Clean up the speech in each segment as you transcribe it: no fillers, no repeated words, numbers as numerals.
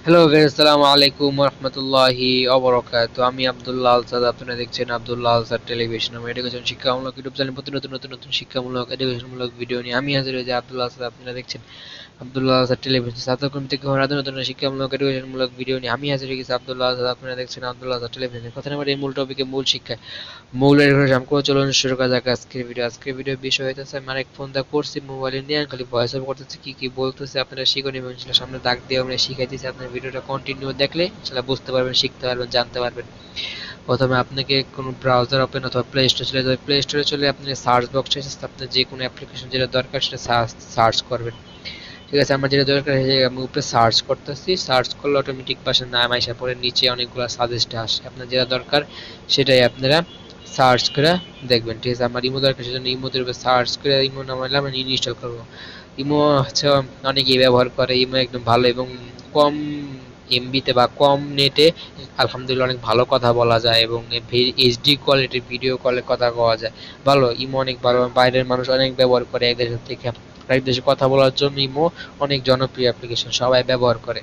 Hello guys, আসসালামু আলাইকুম ওয়া রাহমাতুল্লাহি ওয়া বারাকাতুহু। আমি আব্দুল্লাহ আলসাদ, আপনারা দেখছেন আব্দুল্লাহ আলসাদ টেলিভিশন। আমার এডুকেশন শিক্ষামূলক ইউটিউব চ্যানেল, প্রতি নতুন শিক্ষামূলক এডুকেশনমূলক ভিডিও নিয়ে আমি হাজির হয়েছি আব্দুল্লাহ আলসাদ। আপনারা দেখছেন আব্দুল্লাহ আলসাদ টেলিভিশন। ছাত্রকর্মী থেকে নতুন শিক্ষামূলক এডুকেশনমূলক ভিডিও নিয়ে আমি হাজির হয়ে গেছি আব্দুল্লাহ আলসাদ। আপনারা দেখছেন আব্দুল্লাহ আলসাদ টেলিভিশন। কথা নাম্বার এই মূল টপিকে মূল শিক্ষায় মূল এডুকেশন করে চলুন শুরু করা যাক আজকের ভিডিও বিষয় হইতেছে আমি আরেক ফোন দা করছি মোবাইলে নিয়ে খালি ভয়েস ওভার করতেছি, কি কি বলতেছে আপনারা শিখুন এবং ইনশাআল্লাহ সামনে দাগ দিয়ে আমরা শিখাইতেছি। আপনার ভিডিওটা কন্টিনিউ দেখলে ইনশাআল্লাহ বুঝতে পারবেন, শিখতে পারবেন, জানতে পারবেন। প্রথমে আপনাকে কোনো ব্রাউজার ওপেন অথবা প্লে স্টোরে চলে যাবে। প্লে স্টোরে চলে আপনি সার্চ বক্সে আপনার যে কোনো অ্যাপ্লিকেশন যেটা দরকার সেটা সার্চ করবেন। ঠিক আছে, আমার যেটা দরকার আমি উপরে সার্চ করতেছি। সার্চ করলে অটোমেটিক পাশে নাম আইসা পরে নিচে অনেকগুলো সাজেস্ট আসে। আপনার যেটা দরকার সেটাই আপনারা সার্চ করে দেখবেন। ঠিক আছে, আমার ইমো দরকার, সেজন্য ইমোতে সার্চ করে ইমো নামাইলাম, আমি ইনস্টল করবো। ইমো হচ্ছে অনেকেই ব্যবহার করে। ইমো একদম ভালো এবং কম এমবিতে বা কম নেটে আলহামদুলিল্লাহ অনেক ভালো কথা বলা যায় এবং এইচডি কোয়ালিটির ভিডিও কলে কথা বলা যায়। ভালো, ইমো অনেক ভালো, বাইরের মানুষ অনেক ব্যবহার করে এক দেশের থেকে আরেক দেশে কথা বলার জন্য। ইমো অনেক জনপ্রিয় অ্যাপ্লিকেশন, সবাই ব্যবহার করে।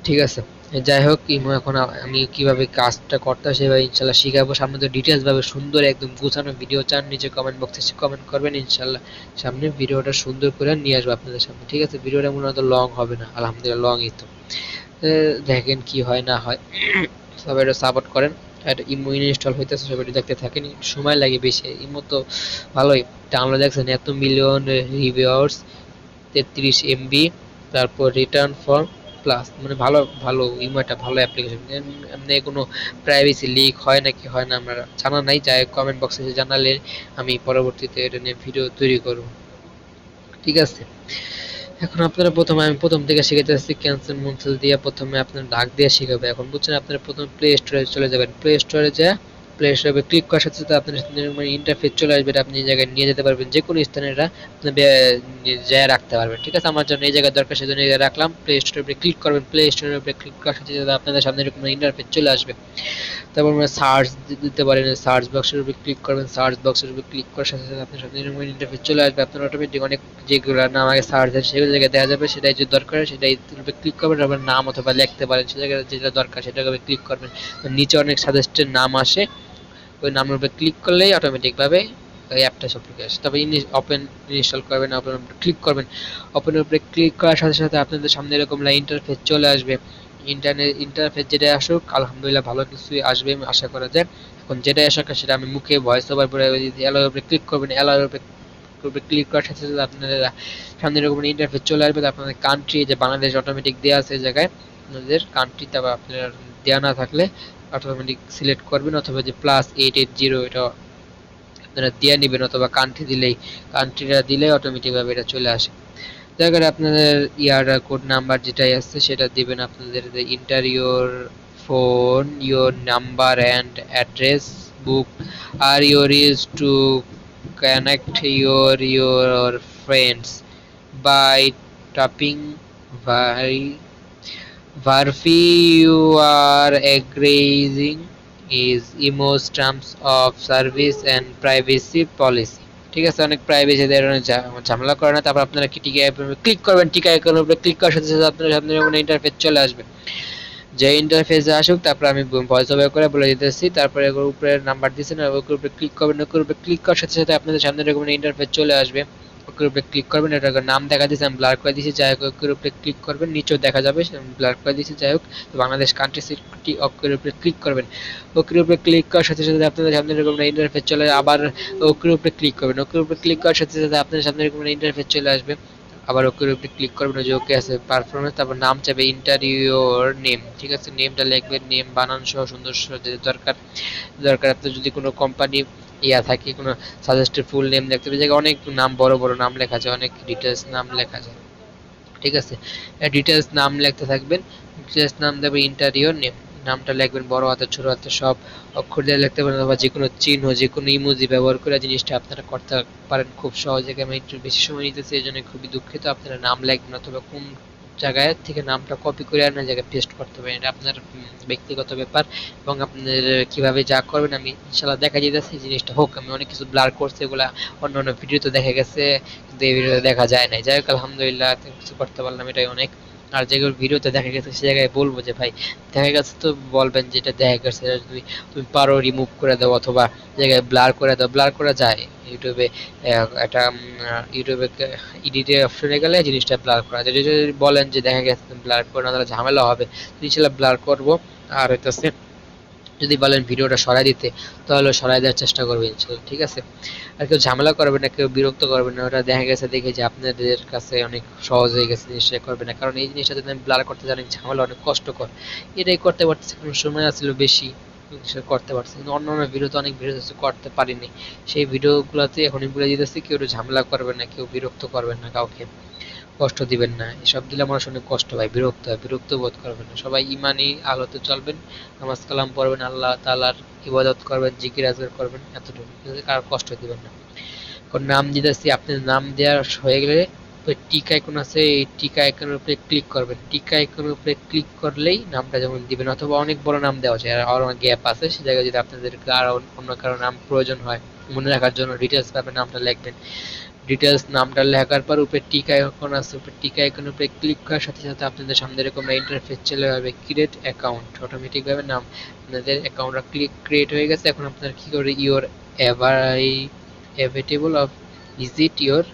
ঠিক আছে, যাই হোক, ইমো এখন আমি কিভাবে কাজটা করতে হয় সেভাবে ইনশাল্লাহ শিখাবো। সামনে তো ডিটেলস ভাবে সুন্দর একদম গুছানো ভিডিও চান, নিচে কমেন্ট বক্সে কমেন্ট করবেন, ইনশাল্লাহ সামনে ভিডিওটা সুন্দর করে নিয়ে আসবো আপনাদের সামনে। ঠিক আছে, ভিডিওটা মনে হয় লং হবে না, আলহামদুলিল্লাহ লংই তো। দেখেন কি হয় না হয়, সবাই এটা সাপোর্ট করেন। আর ইমো ইনস্টল হইতেছে, সবাই দেখতে থাকেন, সময় লাগে বেশি। ইমো তো ভালোই ডাউনলোড, দেখছেন এত মিলিয়ন রিভিউয়ার্স, 33 MB, তারপর রিটার্ন ফর প্লাস, মানে ভালো ভালো ইমো একটা ভালো অ্যাপ্লিকেশন। এমনি কোনো প্রাইভেসি লিক হয় নাকি হয় না আমরা জানা নাই, যাই কমেন্ট বক্সে জানালে আমি পরবর্তীতে এটা নিয়ে ভিডিও তৈরি করব। ঠিক আছে, এখন আপনারা আমি প্রথম থেকে শিখাতে যাচ্ছি ক্যান্সেল মনসেল দিয়ে। প্রথমে আপনার ডাক দিয়ে শিখাবে। এখন বুঝছেন, আপনারা প্রথমে প্লে স্টোরে চলে যাবেন। প্লে স্টোরে যা প্লে স্টোরে ক্লিক করার সাথে সাথে আপনার ইন্টারফেস চলে আসবে, আপনি এই জায়গায় নিয়ে যেতে পারবেন, যে কোনো স্থানে এটা আপনি জায়গায় রাখতে পারবেন। ঠিক আছে, আমার জন্য এই জায়গায় দরকার, সেজন্য এই জায়গায় রাখলাম। প্লে স্টোরের উপরে ক্লিক করবেন। প্লে স্টোরের উপরে ক্লিক করার সাথে সাথে আপনাদের সামনে এরকম ইন্টারফেস চলে আসবে। তারপর আমরা সার্চ দিতে পারেন, সার্চ বক্সের উপরে ক্লিক করবেন। সার্চ বক্সের উপরে ক্লিক করার সাথে সাথে আপনার সামনে এরকম ইন্টারফেস চলে আসবে। আপনার অটোমেটিক অনেক যেগুলো নাম আগে সার্চ আছে সেগুলো জায়গায় দেখা যাবে, সেটাই যদি দরকার সেটাই উপরে ক্লিক করবেন। আবার নাম অথবা লিখতে পারেন, সে জায়গায় যেটা দরকার সেটার উপরে ক্লিক করবেন। নিচে অনেক সাজেস্টেড নাম আসে, ওই নামের উপরে ক্লিক করলেই অটোমেটিক ভাবে ওই অ্যাপটা সব ঢুকে আসে। তবে ওপেন ইনস্টল করবেন, ওপেন ক্লিক করবেন। ওপেনের উপরে ক্লিক করার সাথে সাথে আপনাদের সামনে এরকম ইন্টারফেস চলে আসবে। ইন্টারফেস যেটা আসুক আলহামদুলিল্লাহ ভালো কিছুই আসবে আশা করা যায়। এখন যেটা আসুক সেটা আমি মুখে ভয়েস ওভার করে এলোর উপরে ক্লিক করবেন। এলোর উপরে ক্লিক করার সাথে সাথে আপনাদের সামনে এরকম ইন্টারফেস চলে আসবে। আপনাদের কান্ট্রি যে বাংলাদেশ অটোমেটিক দেওয়া আছে এই জায়গায়, আপনাদের কান্ট্রি তারপর আপনার দেওয়া না থাকলে অটোমেটিক সিলেক্ট করবেন, অথবা যে +880 এটা আপনারা দিয়ে নেবেন, অথবা কান্ট্রিটা দিলে অটোমেটিক ভাবে এটা চলে আসে। দয়া করে আপনাদের কোড নাম্বার যেটাই আছে সেটা দিবেন। আপনাদের enter your phone, your number and address book আর your use to connect your friends by tapping Verify you are agreeing is Emo's terms of service and privacy policy. ঠিক আছে, অনেক প্রাইভেসি ঝামেলা করে না। তারপর আপনারা কি টিকা ক্লিক করবেন। টিকা আইকনের উপরে ক্লিক করার সাথে সাথে আপনার সামনে এরকম ইন্টারফেস চলে আসবে। যে ইন্টারফেসে আসুক তারপর আমি ভয়েস ওভার করে বলে দিতেছি। তারপরে উপরে নাম্বার দিয়েছেন, ওর উপরে ক্লিক করবেন। ওর উপরে ক্লিক করার সাথে সাথে আপনাদের সামনে এরকম ইন্টারফেস চলে আসবে। ওর উপরে ক্লিক করবেন, এটার নাম দেখা দিয়েছে, আমি ব্লার করে দিয়েছি, যাই হোক ওর উপরে ক্লিক করবেন, নিচেও দেখা যাবে ব্লার করে দিয়েছি, যাই হোক। তো বাংলাদেশ কান্ট্রি সিটি ওকের উপরে ক্লিক করবেন। ওকের উপরে ক্লিক করার সাথে সাথে আপনাদের সামনে এরকম ইন্টারফেস চলে, আবার ওকের উপরে ক্লিক করবেন। ওকের উপরে ক্লিক করার সাথে সাথে আপনাদের সামনে এরকম ইন্টারফেস চলে আসবে। আবার ওকে উপরে ক্লিক করবেন, যে ওকে আছে পারফরমেন্স, তারপর নাম চাইবে ইন্টারিওর নেম। ঠিক আছে, নেমটা লিখবেন, নেম বানান সহ সুন্দর যে দরকার আপনার যদি কোনো কোম্পানি থাকে, কোনো সাজেস্টেড ফুল নেম দেখতে হবে, জায়গায় অনেক নাম, বড় বড় নাম লেখা যায়, অনেক ডিটেলস নাম লেখা যায়। ঠিক আছে, ডিটেলস নাম লিখতে থাকবেন। ডিটেলস নাম দেবে ইন্টারিওর নেম, নামটা লিখবেন বড় হাতে ছোট হাতে সব অক্ষর দিয়ে লিখতে পারেন, অথবা যে কোনো চিহ্ন, যে কোনো ইমোজি ব্যবহার করে জিনিসটা আপনারা করতে পারেন খুব সহজে। আমি একটু বেশি সময় নিতেছি এই জন্য খুবই দুঃখিত। আপনারা নাম লিখবেন, অথবা কোন জায়গায় থেকে নামটা কপি করে আনার জায়গায় পেস্ট করতে পারেন, এটা আপনার ব্যক্তিগত ব্যাপার। এবং আপনার কিভাবে যা করবেন আমি ইনশাল্লাহ দেখা যেতেছে জিনিসটা হোক। আমি অনেক কিছু ব্লার করছি, এগুলা অন্য অন্য ভিডিওতে দেখা গেছে, কিন্তু এই ভিডিওতে দেখা যায় নাই। যাই হোক আলহামদুলিল্লাহ কিছু করতে পারলাম, এটাই অনেক। আর যেগুলো ভিডিওতে দেখা গেছে সে জায়গায় বলবো যে ভাই দেখা গেছে, তো বলবেন যেটা দেখা গেছে তুমি তুমি পারো রিমুভ করে দাও, অথবা জায়গায় ব্লার করে দাও, ব্লার করা যায় ইউটিউবে। একটা ইউটিউবে এডিটের অপশনে গেলে জিনিসটা ব্লার করা যায়। যদি বলেন যে দেখা গেছে ব্লার করে না, তাহলে ঝামেলা হবে, ইনশাল্লাহ ব্লার করবো। আর হইতেছে যদি বলেন ভিডিওটা সরাই দিতে, তাহলে সরাই দেওয়ার চেষ্টা করবো ইনশাল্লাহ, ঠিক আছে। আর কেউ ঝামেলা করবে না, কেউ বিরক্ত করবে না, ওটা দেখা গেছে দেখে যে আপনাদের কাছে অনেক সহজ হয়ে গেছে জিনিসটা করবে না, কারণ এই জিনিসটা যদি আমি ব্লার করতে জানি ঝামেলা অনেক কষ্টকর। এটাই করতে পারতেছি, কোনো সময় আসছিল বেশি করতে পারছি, কিন্তু অন্য অন্য ভিডিওতে অনেক ভিডিও করতে পারিনি। সেই ভিডিওগুলোতে এখন বলে দিতেছি, কেউ ঝামেলা করবে না, কেউ বিরক্ত করবেন না, কাউকে কষ্ট দিবেন না। এসব দিলে মানুষ অনেক কষ্ট পায়, বিরক্ত হয়, বিরক্ত বোধ করবেন না। সবাই ইমানি আলোতে চলবেন, নামাজ কালাম পড়বেন, আল্লাহ তাআলার ইবাদত করবেন, জিকির আজকার করবেন, এতটুকু, কারো কষ্ট দিবেন না। এখন নাম দিতেছি, আপনার নাম দেওয়া হয়ে গেলে টিকা আইকন আছে, এই টিকা আইকনের উপরে ক্লিক করবেন। টিকা আইকনের উপরে ক্লিক করলেই নামটা যেমন দিবেন, অথবা অনেক বড় নাম দেওয়া যায় আর অনেক গ্যাপ আছে, সে জায়গায় যদি আপনাদের আরো অন্য কারো নাম প্রয়োজন হয় মনে রাখার জন্য, ডিটেলস পাবেন, নামটা লিখবেন। ডিটেলস নামটা লেখার পর উপরে টিকা আইকন আছে, উপরে টিকা আইকনের উপরে ক্লিক করার সাথে সাথে আপনাদের সামনে এরকম ইন্টারফেস চলে যাবে, ক্রিয়েট অ্যাকাউন্ট। অটোমেটিক ভাবে নাম আপনাদের অ্যাকাউন্টটা ক্রিয়েট হয়ে গেছে। এখন আপনারা কি করে your available of visit your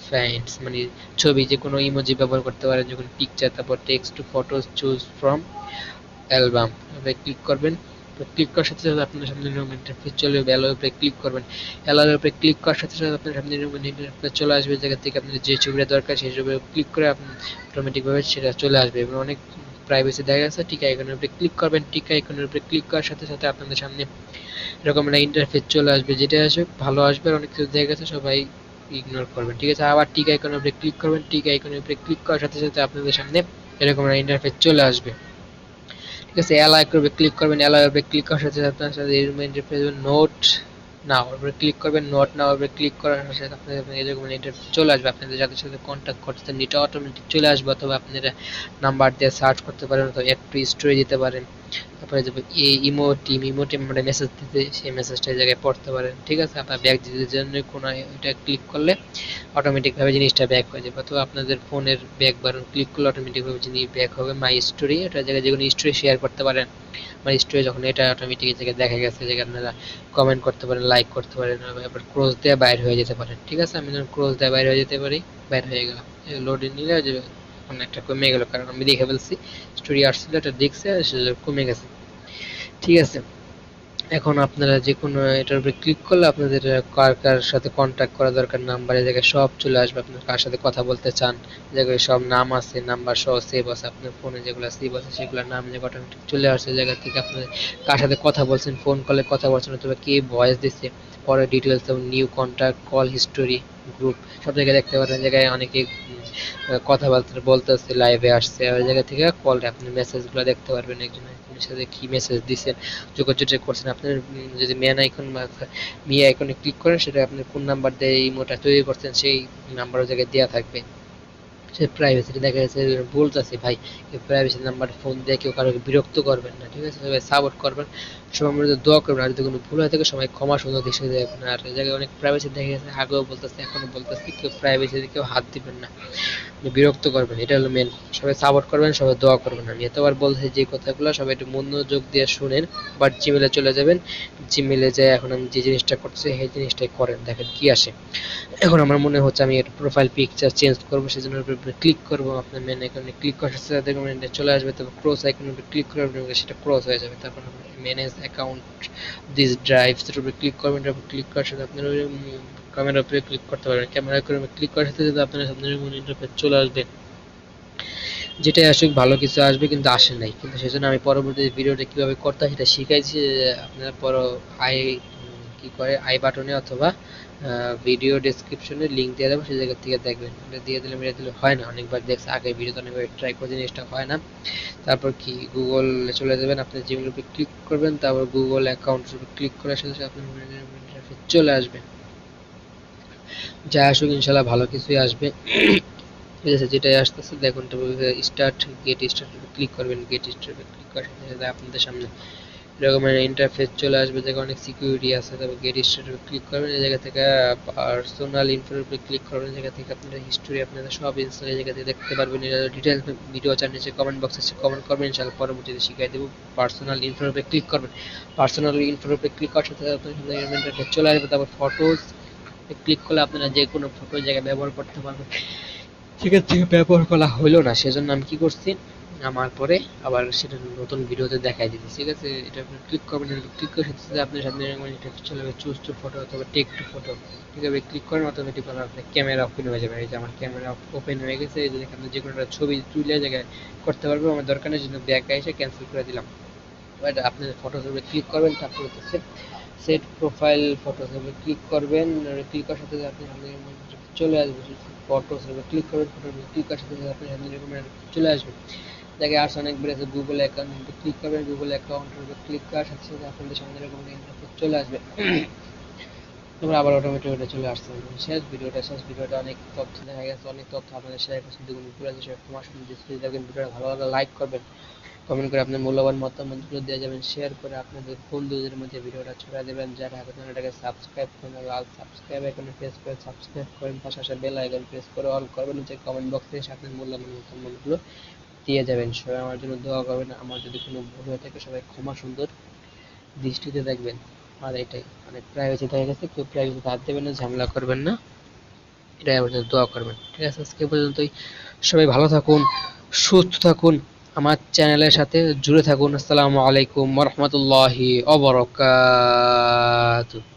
friends, মানে ছবি যে কোনো ইমোজি ব্যবহার করতে পারেন, যখন পিকচার, তারপর text to photos choose from album, এভাবে ক্লিক করবেন। ক্লিক করার সাথে সাথে আপনার সামনে এরকম ইন্টারফেস চলে যাবে। অ্যালোর উপরে ক্লিক করবেন। অ্যালোর উপরে ক্লিক করার সাথে সাথে আপনার সামনে এরকম ইন্টারফেস চলে আসবে, জায়গা থেকে আপনার যে ছবিটা দরকার সেই ছবি ক্লিক করে আপনি অটোমেটিকভাবে সেটা চলে আসবে, এবং অনেক প্রাইভেসি দেখা গেছে। টিকা আইকনের উপরে ক্লিক করবেন। টিকা আইকনের উপরে ক্লিক করার সাথে সাথে আপনাদের সামনে এরকম একটা ইন্টারফেস চলে আসবে, যেটা আসবে ভালো আসবে, আর অনেক কিছু দেখা গেছে সবাই ইগনোর করবেন, ঠিক আছে। আবার টিকা আইকনের উপরে ক্লিক করবেন। টিকা আইকনের উপরে ক্লিক করার সাথে সাথে আপনাদের সামনে এরকম একটা ইন্টারফেস চলে আসবে, ঠিক আছে। অ্যালাউ করবে ক্লিক করবেন। অ্যালাউ উপরে ক্লিক করার সাথে সাথে আপনার সাথে নোট নাও উপরে ক্লিক করবেন। নোট নাও উপরে ক্লিক করার সাথে সাথে আপনাদের এরকম ইন্টারফেস চলে আসবে, আপনাদের যাদের সাথে কন্ট্যাক্ট করতেছেন এটা অটোমেটিক চলে আসবে, অথবা আপনারা নাম্বার দিয়ে সার্চ করতে পারেন, অথবা একটু স্টোরি দিতে পারেন। তারপরে যে ইমোটি মানে মেসেজ দিতে, সেই মেসেজটা এই জায়গায় পড়তে পারেন, ঠিক আছে। আপনার ব্যাক দিতে জন্য কোনো এটা ক্লিক করলে অটোমেটিকভাবে জিনিসটা ব্যাক হয়ে যাবে, অথবা আপনাদের ফোনের ব্যাক বাটন ক্লিক করলে অটোমেটিকভাবে জিনিস ব্যাক হবে। মাই স্টোরি, এটা জায়গায় যে কোনো স্টোরি শেয়ার করতে পারেন। মাই স্টোরি যখন এটা অটোমেটিক জায়গায় দেখা গেছে, জায়গায় আপনারা কমেন্ট করতে পারেন, লাইক করতে পারেন, এবার ক্রস দিয়ে বাইর হয়ে যেতে পারেন, ঠিক আছে। আমি যখন ক্রস দিয়ে বাইর হয়ে যেতে পারি, বাইর হয়ে গেলাম। লোড নিলে যে এখন একটা কমে গেল, কারণ আমি দেখে ফেলছি স্টোরি আসছিল, এটা দেখছে, সেটা কমে গেছে, ঠিক আছে। এখন আপনারা যে কোনো এটার উপরে ক্লিক করলে আপনাদের কার কার সাথে কন্ট্যাক্ট করা দরকার, নাম্বারের জায়গায় সব চলে আসবে। আপনার কার সাথে কথা বলতে চান, জায়গায় সব নাম আছে, নাম্বার সহ সেভ আছে, আপনার ফোনে যেগুলো সেভ আছে সেগুলোর নাম যে অটোমেটিক চলে আসছে, জায়গা থেকে আপনার কার সাথে কথা বলছেন, ফোন কলে কথা বলছেন, অথবা কে ভয়েস দিচ্ছে, পরে ডিটেলস এবং new contact, call history, group, সব জায়গায় দেখতে পারেন। জায়গায় অনেকে কথাবার্তা বলতেছে, লাইভে আসছে, ওই জায়গা থেকে কল আপনি মেসেজগুলো দেখতে পারবেন, একজন একজনের সাথে কি মেসেজ দিচ্ছেন, যোগাযোগ করছেন। আপনার যদি মেন আইকন বা মি আইকনে ক্লিক করেন, সেটা আপনি কোন নাম্বার দিয়ে ইমোটা তৈরি করছেন সেই নাম্বারের জায়গায় দেওয়া থাকবে। সে প্রাইভেসি দেখা যাচ্ছে বলতেছে ভাই, কেউ প্রাইভেসি নাম্বার ফোন দিয়ে কেউ কারোকে বিরক্ত করবেন না, ঠিক আছে। সবাই সাপোর্ট করবেন, সবার মধ্যে দোয়া করবেন, আর যদি কোনো ভুল হয়ে থাকে সবাই ক্ষমা সুন্দর দৃষ্টি দেখবেন। আর এই জায়গায় অনেক প্রাইভেসি দেখা গেছে, আগেও বলতেছে এখনো বলতেছি, কেউ প্রাইভেসিতে কেউ হাত দিবেন না, বিরক্ত করবেন, এটা হলো মেন। সবাই সাপোর্ট করবেন, সবাই দোয়া করবেন। আমি এতবার বলছি যে কথাগুলো সবাই একটু মনোযোগ দিয়ে শুনেন। বাট জিমেলে চলে যাবেন, জিমেলে যায় এখন আমি যে জিনিসটা করছি সেই জিনিসটাই করেন, দেখেন কি আসে। এখন আমার মনে হচ্ছে আমি একটা প্রোফাইল পিকচার চেঞ্জ করবো, সেজন্য উপরে ক্লিক করবো। আপনার মেন আইকনে ক্লিক করার সাথে সাথে দেখবেন এটা চলে আসবে, তারপর ক্রস আইকনের উপরে ক্লিক করবেন, সেটা ক্রস হয়ে যাবে। তারপর ম্যানেজ অ্যাকাউন্ট দিস ড্রাইভস এর উপরে ক্লিক করবেন। তারপর ক্লিক করার সাথে আপনার ক্যামেরার উপরে ক্লিক করতে পারবেন। ক্যামেরার উপরে ক্লিক করার সাথে সাথে আপনার সামনে ইন্টারফেস চলে আসবে, যেটাই আসুক ভালো কিছু আসবে, কিন্তু আসে নাই। কিন্তু সেজন্য আমি পরবর্তী ভিডিওটা কিভাবে করতে হয় সেটা শিখাইছি। আপনারা পরে আই কি করে আই বাটনে অথবা ভিডিও ডেসক্রিপশনে লিঙ্ক দিয়ে দেবো, সেই জায়গা থেকে দেখবেন। এটা দিয়ে দিলে মেরে দিলে হয় না, অনেকবার দেখছে আগে ভিডিওতে, অনেকবার ট্রাই করে জিনিসটা হয় না। তারপর কি গুগল চলে যাবেন, আপনার জিমেল উপরে ক্লিক করবেন, তারপর গুগল অ্যাকাউন্ট উপরে ক্লিক করার সাথে সাথে আপনার চলে আসবে। যা আসুক ইনশাল্লাহ ভালো কিছুই আসবে, ঠিক আছে। যেটাই আসতেছে দেখুন, স্টার্ট গেট স্টার্ট ক্লিক করবেন। গেট স্টার্ট ক্লিক করার সাথে সাথে আপনাদের সামনে এরকম ইন্টারফেস চলে আসবে, যেখানে অনেক সিকিউরিটি আছে। তবে গেট স্টার্টের ক্লিক করবেন, এই জায়গা থেকে পার্সোনাল ইনফোর উপরে ক্লিক করবেন, এই জায়গা থেকে আপনাদের হিস্টোরি, আপনাদের সব ইনস্টল এই জায়গা থেকে দেখতে পারবেন। এটা ডিটেলস ভিডিও চান নিচে কমেন্ট বক্স আছে, কমেন্ট করবেন, ইনশাআল্লাহ পরবর্তীতে শিখিয়ে দেবো। পার্সোনাল ইনফোর উপরে ক্লিক করবেন, পার্সোনাল ইনফোর উপরে ক্লিক করার সাথে সাথে আপনার সামনে ইন্টারফেস চলে আসবে। তারপর ফটোস ক্লিক করলে আপনারা যে কোনো ফটো জায়গায় ব্যবহার করতে পারবেন। সেখান থেকে ব্যবহার করা হলো না, সেজন্য আমি কি করছি, আমার পরে আবার সেটা নতুন ভিডিওতে দেখাই দিচ্ছি। ঠিক আছে, এটা আপনি ক্লিক করবেন, ক্লিক করে সাথে আপনার সামনে এটা চলে যাবে চুজ টু ফটো অথবা টেক টু ফটো। ঠিক আছে, ক্লিক করেন, অটোমেটিক আপনার ক্যামেরা ওপেন হয়ে যাবে। এই যে আমার ক্যামেরা ওপেন হয়ে গেছে, এই যে দেখেন যে কোনো একটা ছবি তুলে জায়গায় করতে পারবো। আমার দরকার নেই, জন্য ব্যাক এসে ক্যান্সেল করে দিলাম। এবার আপনি ফটোস উপরে ক্লিক করবেন, তারপর হচ্ছে সেট প্রোফাইল ফটোস উপরে ক্লিক করবেন। ক্লিক করার সাথে আপনি চলে আসবে ফটোস উপরে ক্লিক করবেন, ফটোস উপরে ক্লিক করার সাথে আপনি এরকম চলে আসবে। দেখে আর অনেক বেড়েছে, গুগল অ্যাকাউন্ট ক্লিক করবেন, গুগল অ্যাকাউন্টের উপর ক্লিক করার সাথে সাথে আপনাদের সামনে এরকম ইন্টারফেস চলে আসবে। তোমরা আবার অটোমেটিক এটা চলে আসছে। শেষ ভিডিওটা অনেক তথ্য দেখা গেছে, অনেক তথ্য আপনাদের শেয়ার করছি, দেখুন ভুল আছে সব ক্ষমা সুন্দর ডিসপ্লে দেখবেন। ভিডিওটা ভালো লাগলে লাইক করবেন, কমেন্ট করে আপনার মূল্যবান মতামতগুলো দিয়ে যাবেন, শেয়ার করে আপনাদের বন্ধুদের মধ্যে ভিডিওটা ছড়িয়ে দেবেন। যারা এখন এটাকে সাবস্ক্রাইব করেন, লাল সাবস্ক্রাইব আইকনে প্রেস করে সাবস্ক্রাইব করেন, পাশাপাশি বেল আইকন প্রেস করে অল করবেন, যে কমেন্ট বক্সে এসে আপনার মূল্যবান মতামতগুলো দিয়ে যাবেন। সবাই আমার জন্য দোয়া করবেন, আমার যদি কোনো ভুল হয়ে থাকে সবাই ক্ষমা সুন্দর দৃষ্টিতে দেখবেন। আর এটাই, অনেক প্রাইভেসি হয়ে গেছে, কেউ প্রাইভেসিতে হাত দেবেন না, ঝামেলা করবেন না, এটাই আমার জন্য দোয়া করবেন। ঠিক আছে, আজকে পর্যন্তই। সবাই ভালো থাকুন, সুস্থ থাকুন, আমার চ্যানেলের সাথে জুড়ে থাকুন। আসসালামু আলাইকুম ওয়া রাহমাতুল্লাহি ওয়া বারাকাতুহু।